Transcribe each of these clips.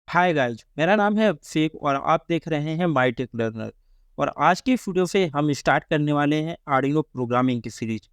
Hi guys, मेरा नाम है अभिषेक और आप देख रहे हैं माई टेक लर्नर। और आज की वीडियो से हम स्टार्ट करने वाले हैं आर्डिनो प्रोग्रामिंग की सीरीज,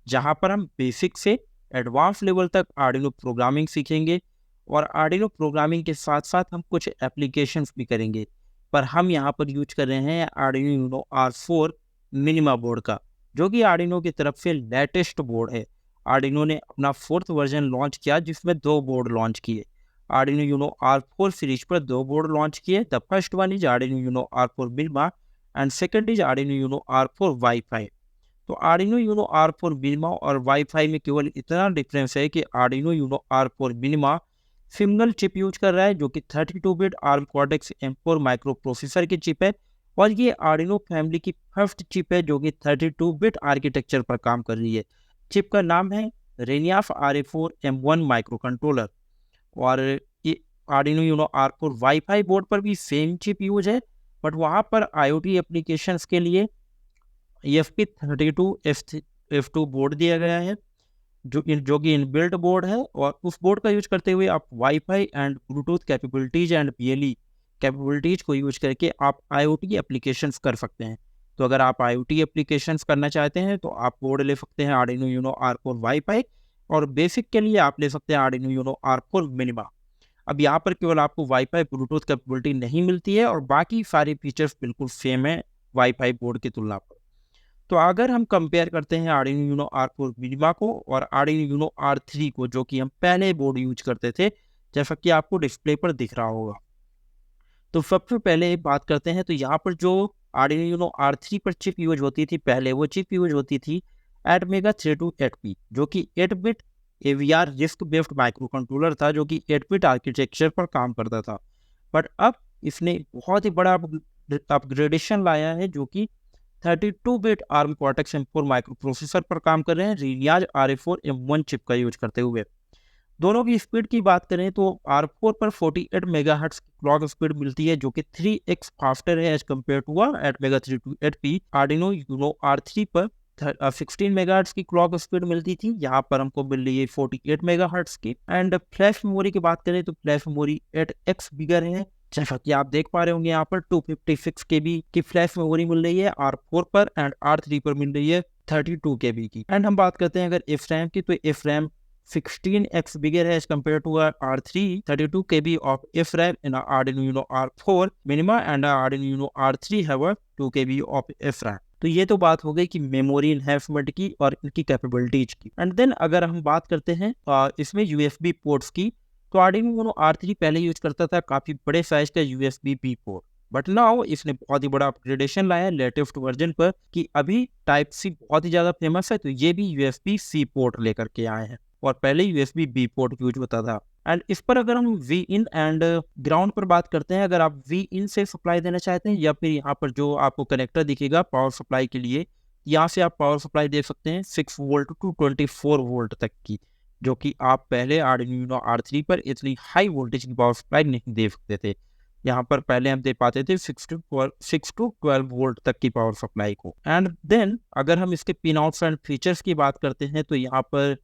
जहां पर हम बेसिक से एडवांस लेवल तक आर्डिनो प्रोग्रामिंग सीखेंगे। और आर्डिनो प्रोग्रामिंग के साथ साथ हम कुछ एप्लीकेशंस भी करेंगे। पर हम यहां पर यूज कर रहे हैं Arduino Uno R4 minima board का, जो कि आर्डिनो की तरफ से लेटेस्ट बोर्ड है। आर्डिनो ने अपना 4th वर्जन लॉन्च किया, जिसमें 2 बोर्ड लॉन्च किए। Arduino Uno R4 सीरीज पर 2 बोर्ड लॉन्च किए। The first one is Arduino Uno R4 Bilma and second is Arduino Uno R4 Wi-Fi। तो Arduino Uno R4 Bilma और Wi-Fi में केवल इतना डिफरेंस है कि Arduino Uno R4 Bilma single chip use कर रहा है, जो कि 32 bit ARM Cortex M4 micro processor की चिप है। और ये Arduino फैमिली की फर्स्ट चिप है जो कि 32 बिट आर्किटेक्चर पर काम कर रही है। चिप का नाम है Reniaf RA4 M1 micro controller. और ये Arduino Uno R4 wifi board पर भी सेम चिप यूज है, बट वहाँ पर IoT एप्लीकेशंस के लिए ESP32 F2 बोर्ड दिया गया है, जो कि इनबिल्ट बोर्ड है। और उस बोर्ड का यूज करते हुए आप wifi and Bluetooth capabilities and BLE capabilities को यूज करके आप IoT एप्लीकेशंस कर सकते हैं। तो अगर आप IoT एप्लीकेशंस करना चाहते हैं तो आप बोर्ड ले सकते हैं Arduino Uno R4 वाईफाई, और बेसिक के लिए आप ले सकते हैं Arduino Uno R4 मिनिमा। अब यहाँ पर केवल आपको वाईफाई ब्लूटूथ कैपेबिलिटी नहीं मिलती है, और बाकी सारे फीचर्स बिल्कुल सेम है वाईफाई बोर्ड की तुलना पर। तो अगर हम कंपेयर करते हैं Arduino Uno R4 मिनिमा को और Arduino Uno R3 को, जो कि हम पहले बोर्ड यूज करते थे, जैसा कि आपको डिस्प्ले पर दिख रहा होगा। तो सबसे पहले बात करते हैं, तो यहाँ पर जो Arduino Uno R3 पर चिप यूज होती थी पहले, वो चिप यूज होती थी Atmega 32HP, जो कि 8 bit AVR risk based micro controller था, जो कि 8 बिट आर्किटेक्चर पर काम करता था। बट अब इसने बहुत ही बड़ा अपग्रेडेशन लाया है, जो कि 32 bit ARM Cortex M4 micro processor पर काम कर रहे हैं, Renias RA4 M1 चिप का यूज करते हुए। दोनों की स्पीड की बात करें तो R4 पर 48 मेगाहर्ट्ज की क्लॉक स्पीड मिलती है, जो कि 3x फास्टर है as compared to Atmega 32HP। Arduino Uno R3 पर 16 मेगाहर्ट्ज की क्लॉक स्पीड मिलती थी, यहाँ पर हमको मिल रही है 48 मेगाहर्ट्ज की। एंड फ्लैश मेमोरी की बात करें तो फ्लैश मेमोरी 8x बिगर है, जैसा कि आप देख पा रहे होंगे। यहाँ पर 256 KB की फ्लैश मेमोरी मिल रही है R4 पर, एंड R3 पर मिल रही है 32 KB की। एंड हम बात करते हैं अगर एफ रैम की, तो F RAM 16x bigger as compared to R3, 32 KB of FRAM in Arduino Uno R4 minima, and Arduino Uno R3 have a 2 KB of FRAM। तो ये तो बात हो गई कि मेमोरी इन्हेंसमेंट की और इनकी कैपेबिलिटीज की। एंड देन अगर हम बात करते हैं इसमें USB पोर्ट्स की, तो Arduino Uno R3 पहले यूज करता था काफी बड़े साइज का USB-B पोर्ट, बट नाउ इसने बहुत ही बड़ा अपग्रेडेशन लाया लेटेस्ट वर्जन पर कि अभी टाइप सी बहुत ही ज्यादा फेमस है, तो ये भी USB-C पोर्ट लेकर के आए हैं, और पहले USB-B पोर्ट यूज होता था। एंड इस पर अगर हम वी इन एंड ग्राउंड पर बात करते हैं, अगर आप वी इन से सप्लाई देना चाहते हैं, या फिर यहाँ पर जो आपको कनेक्टर दिखेगा पावर सप्लाई के लिए, यहाँ से आप पावर सप्लाई दे सकते हैं 6 वोल्ट टू 24 वोल्ट तक की, जो कि आप पहले Arduino Uno R3 पर इतनी हाई वोल्टेज की पावर सप्लाई नहीं दे सकते थे। यहाँ पर पहले हम दे पाते थे 6 टू 12 वोल्ट तक की पावर सप्लाई को। एंड देन अगर हम इसके पिन आउट्स एंड फीचर्स की बात करते हैं, तो यहाँ पर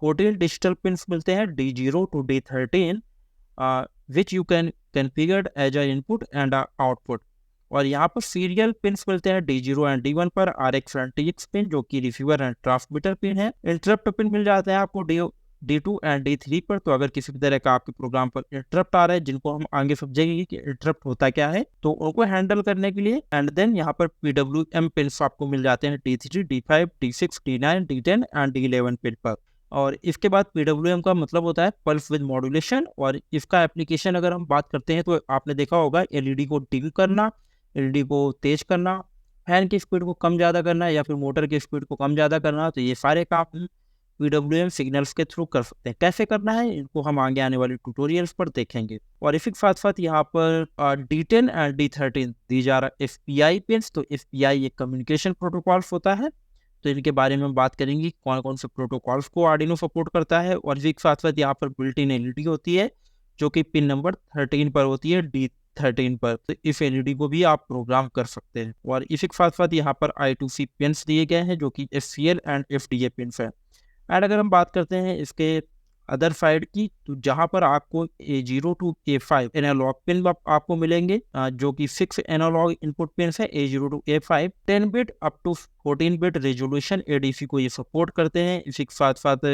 14 डिजिटल पिन्स मिलते हैं D0 to D13, which you can configure as a input and output. और यहाँ पर सीरियल पिन्स मिलते हैं D0 एंड D1 पर, RX एंड TX पिन जो कि रिसीवर एंड ट्रांसमीटर पिन है। इंटरप्ट पिन मिल जाते हैं आपको D2 एंड D3 पर। तो अगर किसी भी तरह का आपके प्रोग्राम पर इंटरप्ट आ रहा है, जिनको हम आगे समझेंगे कि इंटरप्ट होता क्या है, तो उनको हैंडल करने के लिए। एंड देन यहाँ पर PWM पिन्स आपको मिल जाते हैं D3, D5, D6, D9, D10 and D11 pin पर। और इसके बाद PWM का मतलब होता है पल्स विद मॉड्यूलेशन, और इसका एप्लीकेशन अगर हम बात करते हैं तो आपने देखा होगा LED को डिम करना, LED को तेज करना, फैन की स्पीड को कम ज़्यादा करना, या फिर मोटर की स्पीड को कम ज़्यादा करना। तो ये सारे काम हम PWM सिग्नल्स के थ्रू कर सकते हैं। कैसे करना है इनको हम आगे आने वाले ट्यूटोरियल्स पर देखेंगे। और इसी के साथ साथ यहाँ पर D10 and D13 these are SPI pins. तो SPI एक कम्युनिकेशन प्रोटोकॉल्स होता है, तो इनके बारे में बात करेंगे कौन कौन से प्रोटोकॉल्स को Arduino सपोर्ट करता है। और इसी के साथ साथ यहाँ पर बिल्ट इन LED होती है, जो कि पिन नंबर 13 पर होती है, D13 पर। तो इस LED को भी आप प्रोग्राम कर सकते हैं। और इसी के साथ साथ यहाँ पर I2C पिन्स दिए गए हैं, जो कि SCL एंड FDA पिन्स है। एंड अगर हम बात करते हैं इसके अदर साइड की, तो जहां पर आपको A0 to A5 analogue pin आपको मिलेंगे, जो कि 6 एनालॉग इनपुट पिन है A0 to A5, 10 bit up to 14 bit resolution ADC को ये सपोर्ट करते हैं। इसी के साथ साथ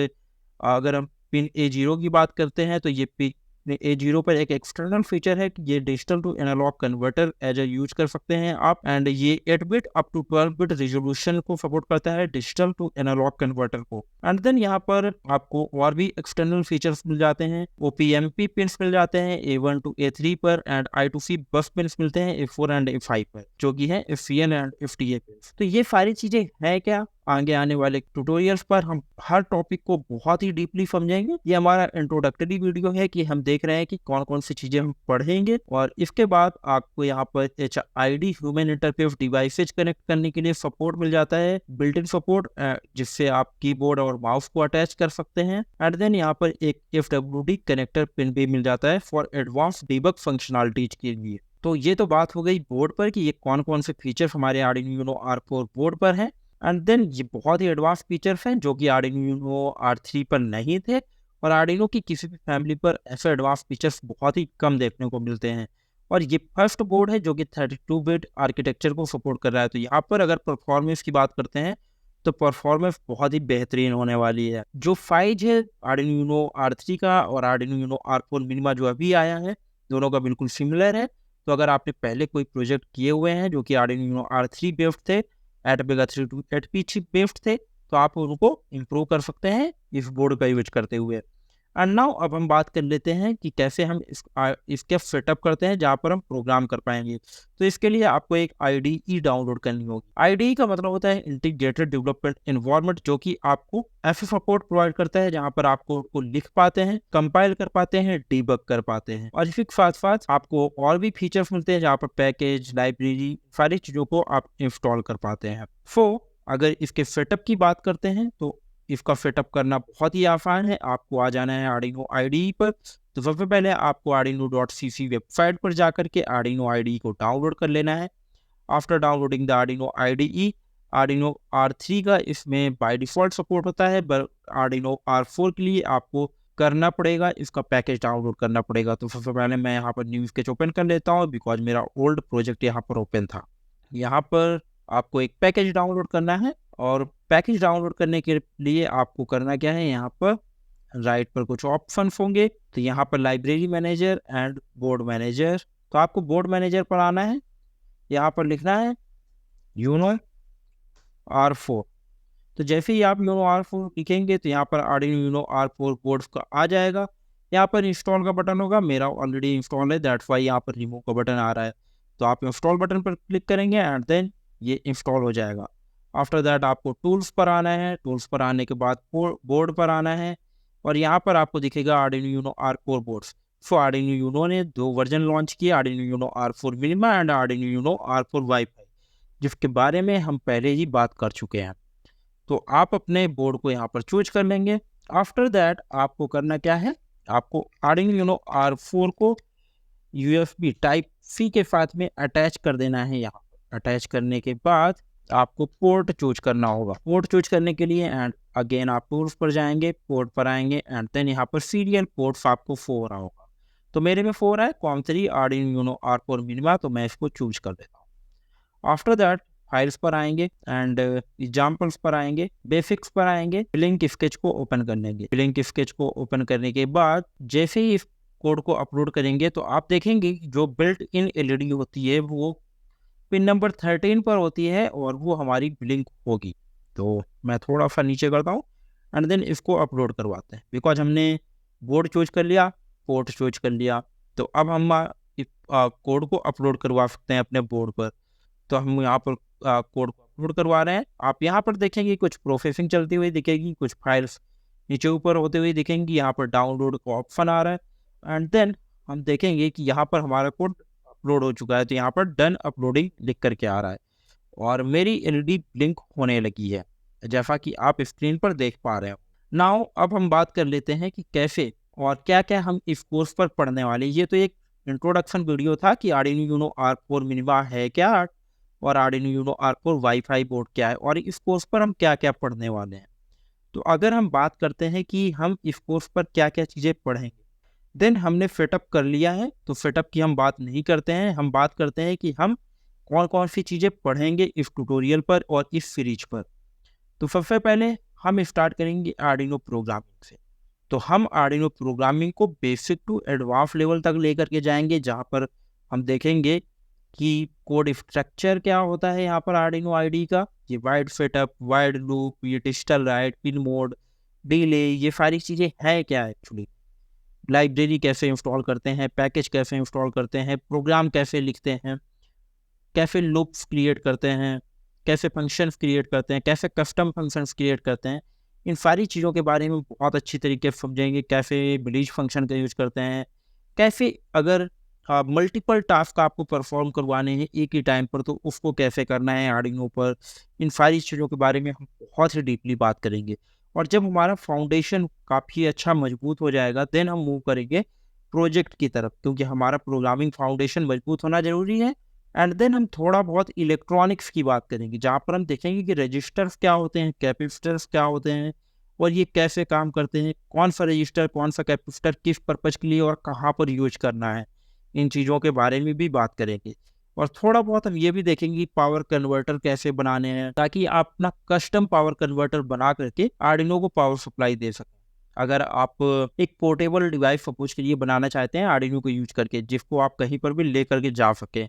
अगर हम पिन A0 की बात करते हैं तो ये पिन A0 पर एक एक्सटर्नल फीचर है कि ये digital to analogue converter as a use कर सकते हैं आप, एंड ये 8 bit up to 12 bit resolution को सपोर्ट करता है, डिजिटल टू एनालॉग कन्वर्टर को। एंड देन यहाँ पर आपको और भी एक्सटर्नल फीचर्स मिल जाते हैं, OPMP पिन्स मिल जाते हैं A1 टू A3 पर, एंड I2C बस पिन्स मिलते हैं A4 एंड A5 पर, जो कि है FCN एंड FTA पिन्स। तो ये सारी चीजें हैं क्या, आगे आने वाले ट्यूटोरियल्स पर हम हर टॉपिक को बहुत ही डीपली समझेंगे। ये हमारा इंट्रोडक्टरी वीडियो है कि हम देख रहे हैं कि कौन कौन सी चीजें हम पढ़ेंगे, और इसके बाद आपको यहाँ पर HID human interface devices connect करने के लिए सपोर्ट मिल जाता है, बिल्ट इन सपोर्ट, जिससे आप कीबोर्ड और माउस को अटैच कर सकते हैं। एंड देन यहाँ पर एक FWD कनेक्टर पिन भी मिल जाता है फॉर एडवांस डिबग फंक्शनलिटीज के लिए। तो ये तो बात हो गई बोर्ड पर कि ये कौन कौन से फीचर्स हमारे Arduino UNO R4 बोर्ड पर हैं। एंड देन ये बहुत ही एडवांस फीचर्स हैं जो कि Arduino UNO R3 पर नहीं थे, और Arduino की किसी भी फैमिली पर ऐसे एडवांस फीचर्स बहुत ही कम देखने को मिलते हैं। और ये फर्स्ट बोर्ड है जो कि 32 बिट आर्किटेक्चर को सपोर्ट कर रहा है। तो यहाँ पर अगर परफॉर्मेंस की बात करते हैं तो परफॉर्मेंस बहुत ही बेहतरीन होने वाली है। जो फाइज है Arduino UNO R3 का और Arduino UNO R4 मिनिमा जो अभी आया है, दोनों का बिल्कुल सिमिलर है। तो अगर आपने पहले कोई प्रोजेक्ट किए हुए हैं जो कि Arduino UNO R3 बेस्ड थे, 8 बेस्ड थे, तो आप उनको इम्प्रूव कर सकते हैं इस बोर्ड का यूज करते हुए। एंड नाउ अब हम बात कर लेते हैं कि कैसे हम इसके सेटअप करते हैं जहाँ पर हम प्रोग्राम कर पाएंगे। तो इसके लिए आपको एक IDE डाउनलोड करनी होगी। IDE का मतलब होता है इंटीग्रेटेड डेवलपमेंट एनवायरनमेंट, जो कि आपको ऐसे सपोर्ट प्रोवाइड करता है जहाँ पर आपको लिख पाते हैं, कंपाइल कर पाते हैं, डीबग कर पाते हैं, और इसके साथ साथ आपको और भी फीचर्स मिलते हैं जहाँ पर पैकेज, लाइब्रेरी, सारी चीज़ों को आप इंस्टॉल कर पाते हैं। अगर इसके सेटअप की बात करते हैं तो इसका सेटअप करना बहुत ही आसान है। आपको आ जाना है Arduino IDE पर। तो सबसे पहले आपको arduino.cc वेबसाइट पर जाकर के Arduino IDE को डाउनलोड कर लेना है। After downloading the Arduino IDE, Arduino R3 का इसमें बाय डिफॉल्ट सपोर्ट होता है, पर Arduino R4 के लिए आपको करना पड़ेगा, इसका पैकेज डाउनलोड करना पड़ेगा। तो सबसे पहले मैं यहाँ पर न्यू स्केच ओपन कर लेता हूँ, बिकॉज मेरा ओल्ड प्रोजेक्ट यहाँ पर ओपन था। यहाँ पर आपको एक पैकेज डाउनलोड करना है, और पैकेज डाउनलोड करने के लिए आपको करना क्या है, यहाँ पर राइट पर कुछ ऑप्शन होंगे। तो यहाँ पर library manager and board manager, तो आपको बोर्ड मैनेजर पर आना है, यहाँ पर लिखना है UNO R4। तो जैसे ही आप UNO R4 लिखेंगे तो यहाँ पर Arduino UNO R4 बोर्ड का आ जाएगा। यहाँ पर इंस्टॉल का बटन होगा, मेरा ऑलरेडी इंस्टॉल है, दैट्स वाई यहाँ पर रिमूव का बटन आ रहा है। तो आप इंस्टॉल बटन पर क्लिक करेंगे एंड देन ये इंस्टॉल हो जाएगा। आफ्टर दैट आपको टूल्स पर आना है, टूल्स पर आने के बाद बोर्ड पर आना है, और यहाँ पर आपको दिखेगा Arduino UNO R4 बोर्ड्स। सो Arduino UNO ने 2 वर्जन लॉन्च किए, Arduino UNO R4 minima and Arduino UNO R4 wifi, जिसके बारे में हम पहले ही बात कर चुके हैं। तो आप अपने बोर्ड को यहाँ पर चूज कर लेंगे। आफ्टर दैट आपको करना क्या है, आपको Arduino UNO R4 को USB Type-C के साथ में अटैच कर देना है। यहाँ अटैच करने के बाद आपको पोर्ट चूज करना होगा। पोर्ट चूज करने के लिए एंड अगेन आप टूल्स पर जाएंगे, पोर्ट पर आएंगे, एंड देन यहाँ पर सीरियल पोर्ट्स आपको 4 होगा। तो मेरे में 4 है, COM3 Arduino UNO R4 minima, तो मैं इसको चूज कर देता हूँ। आफ्टर दैट फाइल्स पर आएंगे एंड एग्जाम्पल्स पर आएंगे, बेसिक्स पर आएंगे, ब्लिंक स्केच को ओपन करने के। ब्लिंक स्केच को ओपन करने के बाद जैसे ही इस कोड को अपलोड करेंगे तो आप देखेंगे कि जो बिल्ट इन LED होती है वो पिन नंबर 13 पर होती है, और वो हमारी ब्लिंक होगी। तो मैं थोड़ा सा नीचे करता हूँ एंड देन इसको अपलोड करवाते हैं, बिकॉज हमने बोर्ड चूज कर लिया, पोर्ट चूज कर लिया। तो अब हम कोड को अपलोड करवा सकते हैं अपने बोर्ड पर। तो हम यहाँ पर कोड को अपलोड करवा रहे हैं। आप यहाँ पर देखेंगे कुछ प्रोसेसिंग चलती हुई दिखेगी, कुछ फाइल्स नीचे ऊपर होते हुए दिखेंगी, यहाँ पर डाउनलोड का ऑप्शन आ रहा है, एंड देन हम देखेंगे कि यहाँ पर हमारा कोड अपलोड हो चुका है। तो यहाँ पर डन अपलोडिंग लिख करके आ रहा है, और मेरी LED ब्लिंक होने लगी है, जैसा कि आप स्क्रीन पर देख पा रहे हो। नाउ अब हम बात कर लेते हैं कि कैसे और क्या क्या हम इस कोर्स पर पढ़ने वाले। ये तो एक इंट्रोडक्शन वीडियो था कि Arduino UNO R4 मिनिमा है क्या, और Arduino UNO R4 wifi board क्या है, और इस कोर्स पर हम क्या क्या पढ़ने वाले हैं। तो अगर हम बात करते हैं कि हम इस कोर्स पर क्या-क्या चीज़ें पढ़ेंगे, देन हमने फिटअप कर लिया है, तो फिटअप की हम बात नहीं करते हैं, हम बात करते हैं कि हम कौन-कौन सी चीज़ें पढ़ेंगे इस ट्यूटोरियल पर और इस सीरीज पर। तो सबसे पहले हम स्टार्ट करेंगे आर्डिनो प्रोग्रामिंग से। तो हम आर्डिनो प्रोग्रामिंग को बेसिक टू एडवांस लेवल तक लेकर के जाएँगे, जहाँ पर हम देखेंगे कि कोड स्ट्रक्चर क्या होता है यहाँ पर आर्डिनो आईडी का, ये वाइड सेटअप, वाइड लूप, ये digital right, pin mode, delay, ये सारी चीज़ें हैं क्या एक्चुअली। लाइब्रेरी कैसे इंस्टॉल करते हैं, पैकेज कैसे इंस्टॉल करते हैं, प्रोग्राम कैसे लिखते हैं, कैसे लूप्स क्रिएट करते हैं, कैसे फंक्शंस क्रिएट करते हैं, कैसे कस्टम फंक्शंस क्रिएट करते हैं। इन सारी चीज़ों के बारे में बहुत अच्छी तरीके से समझेंगे, कैसे ब्लीच फंक्शन का यूज़ करते हैं, कैसे अगर मल्टीपल टास्क आपको परफॉर्म करवाने हैं एक ही टाइम पर, तो उसको कैसे करना है आर्डिनो पर। इन सारी चीज़ों के बारे में हम बहुत ही डीपली बात करेंगे। और जब हमारा फाउंडेशन काफ़ी अच्छा मजबूत हो जाएगा, देन हम मूव करेंगे प्रोजेक्ट की तरफ, क्योंकि हमारा प्रोग्रामिंग फाउंडेशन मजबूत होना ज़रूरी है। एंड देन हम थोड़ा बहुत इलेक्ट्रॉनिक्स की बात करेंगे, जहाँ पर हम देखेंगे कि रजिस्टर्स क्या होते हैं, कैपेसिटर्स क्या होते हैं, और ये कैसे काम करते हैं, कौन सा रजिस्टर, कौन सा कैपेसिटर किस पर्पज़ के लिए और कहाँ पर यूज़ करना है। इन चीज़ों के बारे में भी बात करेंगे। और थोड़ा बहुत हम ये भी देखेंगे पावर कन्वर्टर कैसे बनाने हैं, ताकि आप अपना कस्टम पावर कन्वर्टर बना करके आर्डिनो को पावर सप्लाई दे सकें। अगर आप एक पोर्टेबल डिवाइस सपोज करिए बनाना चाहते हैं आर्डिनो को यूज़ करके, जिसको आप कहीं पर भी ले करके जा सकें,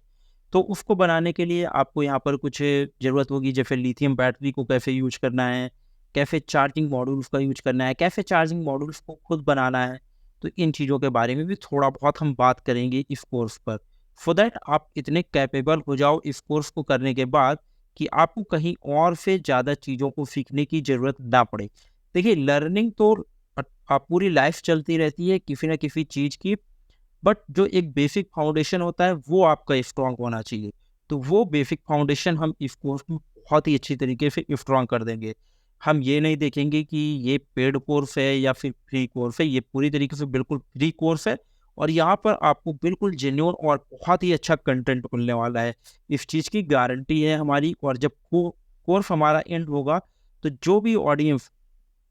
तो उसको बनाने के लिए आपको यहाँ पर कुछ ज़रूरत होगी, जैसे लिथियम बैटरी को कैसे यूज़ करना है, कैसे चार्जिंग मॉड्यूल्स का यूज़ करना है, कैसे चार्जिंग मॉड्यूल्स को खुद बनाना है। तो इन चीज़ों के बारे में भी थोड़ा बहुत हम बात करेंगे इस कोर्स पर, सो दैट आप इतने कैपेबल हो जाओ इस कोर्स को करने के बाद कि आपको कहीं और से ज़्यादा चीज़ों को सीखने की ज़रूरत ना पड़े। देखिए, लर्निंग तो पूरी लाइफ चलती रहती है किसी न किसी चीज़ की, बट जो एक बेसिक फाउंडेशन होता है वो आपका स्ट्रॉन्ग होना चाहिए। तो वो बेसिक फाउंडेशन हम इस कोर्स में बहुत ही अच्छी तरीके से स्ट्रॉन्ग कर देंगे। हम ये नहीं देखेंगे कि ये पेड कोर्स है या फिर फ्री कोर्स है, ये पूरी तरीके से बिल्कुल फ्री कोर्स है, और यहाँ पर आपको बिल्कुल जेन्युइन और बहुत ही अच्छा कंटेंट मिलने वाला है। इस चीज़ की गारंटी है हमारी। और जब कोर्स हमारा एंड होगा, तो जो भी ऑडियंस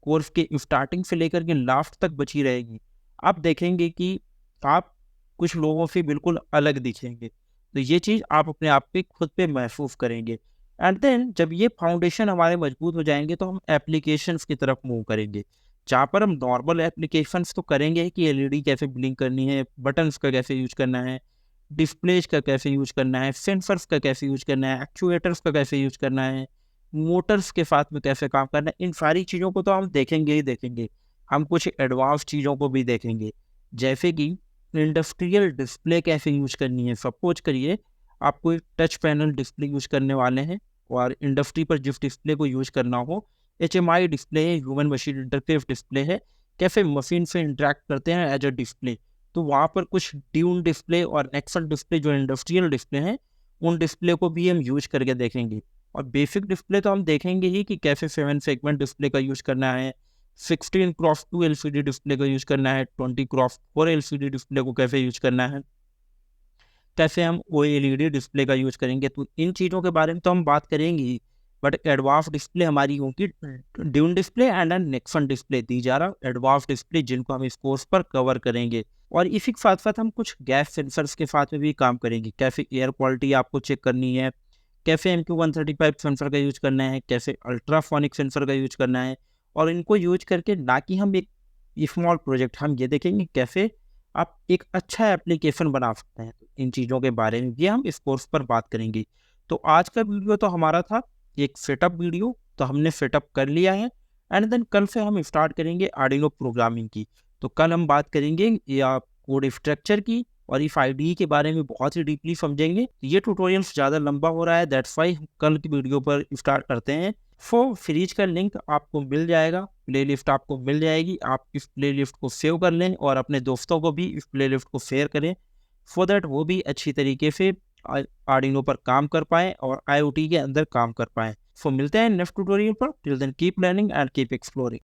कोर्स के स्टार्टिंग से लेकर के लास्ट तक बची रहेगी, आप देखेंगे कि आप कुछ लोगों से बिल्कुल अलग दिखेंगे। तो ये चीज़ आप अपने आप पे खुद पे महसूस करेंगे। एंड देन जब ये फाउंडेशन हमारे मजबूत हो जाएँगे, तो हम एप्लीकेशंस की तरफ मूव करेंगे। जहाँ पर हम नॉर्मल एप्लीकेशंस तो करेंगे कि एलईडी कैसे ब्लिंक करनी है, बटन्स का कैसे यूज़ करना है, डिस्प्लेज का कैसे यूज़ करना है, सेंसर्स का कैसे यूज़ करना है, एक्चुएटर्स का कैसे यूज़ करना है, मोटर्स के साथ में कैसे काम करना है। इन सारी चीज़ों को तो हम देखेंगे ही देखेंगे। हम कुछ एडवांस चीज़ों को भी देखेंगे, जैसे कि इंडस्ट्रियल डिस्प्ले कैसे यूज़ करनी है। सपोज करिए आप कोई टच पैनल डिस्प्ले यूज़ करने वाले हैं, और इंडस्ट्री पर जिस डिस्प्ले को यूज़ करना हो, एचएमआई डिस्प्ले है, ह्यूमन मशीन इंटरफेस डिस्प्ले है, कैसे मशीन से इंटरेक्ट करते हैं एज अ डिस्प्ले। तो वहाँ पर कुछ ड्यून डिस्प्ले और नेक्सन डिस्प्ले जो इंडस्ट्रियल डिस्प्ले हैं, उन डिस्प्ले को भी हम यूज़ करके देखेंगे। और बेसिक डिस्प्ले तो हम देखेंगे ही कि कैसे 7 सेगमेंट डिस्प्ले का यूज़ करना है, 16x2 एलसीडी डिस्प्ले का यूज़ करना है, 20x4 एलसीडी डिस्प्ले को कैसे यूज़ करना है, कैसे हम ओएलईडी डिस्प्ले का यूज़ करेंगे। तो इन चीज़ों के बारे में तो हम बात करेंगे ही, बट एडवांस डिस्प्ले हमारी होगी Dune display and Nexon display, दी जा रहा एडवांस डिस्प्ले, जिनको हम इस कोर्स पर कवर करेंगे। और इसी के साथ साथ हम कुछ गैस सेंसर्स के साथ में भी काम करेंगे, कैसे एयर क्वालिटी आपको चेक करनी है, कैसे MQ135 सेंसर का यूज़ करना है, कैसे अल्ट्रासोनिक सेंसर का यूज़ करना है। और इनको यूज़ करके ना कि हम एक स्मॉल प्रोजेक्ट, हम ये देखेंगे कैसे आप एक अच्छा एप्लीकेशन बना सकते हैं। तो इन चीज़ों के बारे में भी हम इस कोर्स पर बात करेंगे। तो आज का वीडियो तो हमारा था एक सेटअप वीडियो, तो हमने सेटअप कर लिया है। एंड देन कल से हम स्टार्ट करेंगे आर्डिनो प्रोग्रामिंग की। तो कल हम बात करेंगे या कोड स्ट्रक्चर की, और इस आईडीई के बारे में बहुत ही डीपली समझेंगे। ये ट्यूटोरियल ज़्यादा लंबा हो रहा है, दैट्स वाई कल की वीडियो पर स्टार्ट करते हैं। सीरीज का लिंक आपको मिल जाएगा, प्लेलिस्ट आपको मिल जाएगी। आप इस प्लेलिस्ट को सेव कर लें और अपने दोस्तों को भी इस प्लेलिस्ट को शेयर करें, सो दैट वो भी अच्छी तरीके से आर्डिनो पर काम कर पाएँ और आईओटी के अंदर काम कर पाएँ। मिलते हैं नेक्स्ट ट्यूटोरियल पर। Till then keep learning and keep exploring.